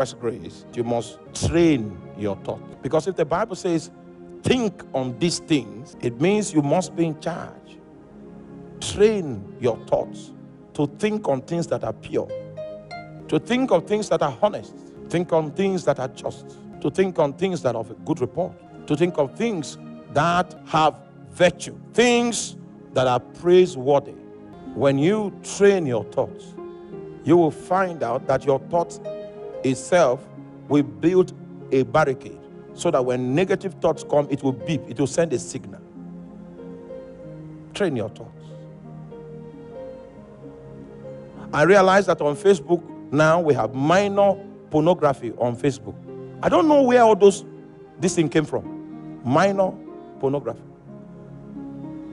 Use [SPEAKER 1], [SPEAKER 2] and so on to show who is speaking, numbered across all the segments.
[SPEAKER 1] First grace, you must train your thought. Because if the Bible says, think on these things, it means you must be in charge. Train your thoughts to think on things that are pure, to think of things that are honest, think on things that are just, to think on things that are of a good report, to think of things that have virtue, things that are praiseworthy. When you train your thoughts, you will find out that your thoughts itself will build a barricade so that when negative thoughts come, it will beep, it will send a signal. Train your thoughts. I realize that on Facebook now we have minor pornography on Facebook. I don't know where all this thing came from. Minor pornography.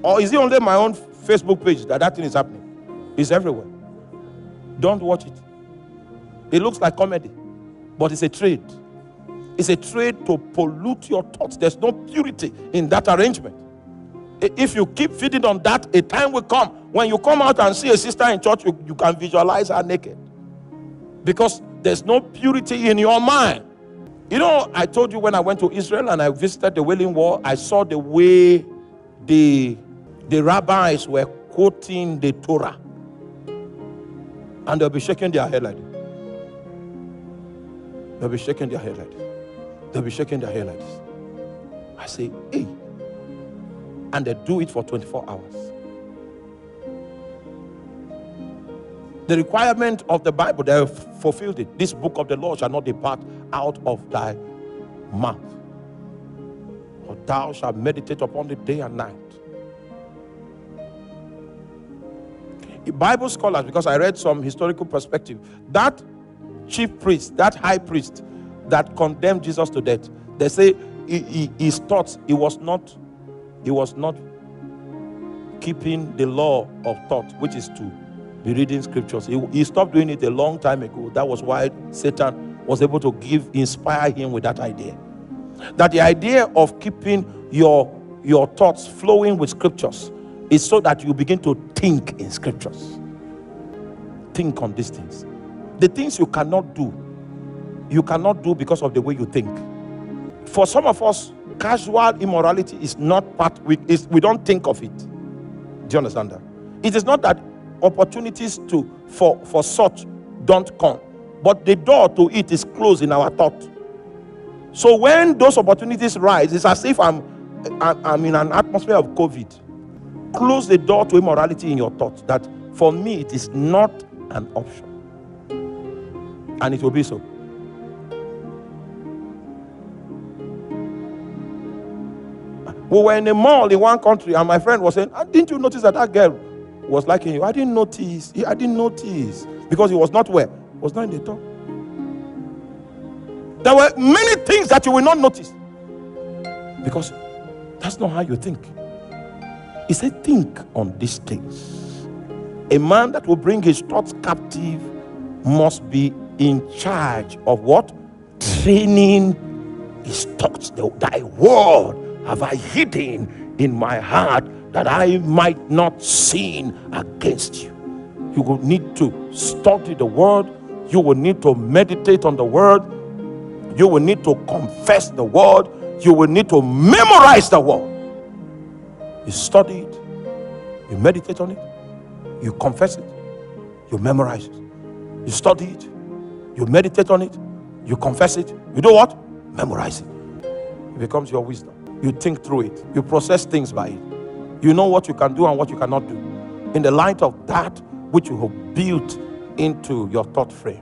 [SPEAKER 1] Or is it only my own Facebook page that thing is happening? It's everywhere. Don't watch it. It looks like comedy, but it's a trade. It's a trade to pollute your thoughts. There's no purity in that arrangement. If you keep feeding on that, a time will come when you come out and see a sister in church, you can visualize her naked. Because there's no purity in your mind. You know, I told you when I went to Israel and I visited the Wailing Wall, I saw the way the rabbis were quoting the Torah. And they'll be shaking their head like this. They'll be shaking their head like this. They'll be shaking their head like this. I say, hey. And they do it for 24 hours. The requirement of the Bible, they have fulfilled it. This book of the law shall not depart out of thy mouth, for thou shalt meditate upon it day and night. Bible scholars, because I read some historical perspective, that chief priest, that high priest that condemned Jesus to death, they say his thoughts, he was not keeping the law of thought, which is to be reading scriptures. He stopped doing it a long time ago. That was why Satan was able to inspire him with that idea. That the idea of keeping your thoughts flowing with scriptures is so that you begin to think in scriptures. Think on these things. The things you cannot do because of the way you think. For some of us, casual immorality is not part, we don't think of it. Do you understand that? It is not that opportunities for such don't come, but the door to it is closed in our thought. So when those opportunities rise, it's as if I'm in an atmosphere of COVID. Close the door to immorality in your thoughts, that for me it is not an option. And it will be so. We were in a mall in one country and my friend was saying, didn't you notice that girl was liking you? I didn't notice. Because he was not where? He was not in the top. There were many things that you will not notice. Because that's not how you think. He said, think on these things. A man that will bring his thoughts captive must be in charge of what? Training his thoughts. Thy word have I hidden in my heart that I might not sin against you. You will need to study the word. You will need to meditate on the word. You will need to confess the word. You will need to memorize the word. You study it, you meditate on it, you confess it, you memorize it. You study it, you meditate on it, you confess it, you do what? Memorize it. It becomes your wisdom. You think through it, you process things by it. You know what you can do and what you cannot do in the light of that which you have built into your thought frame.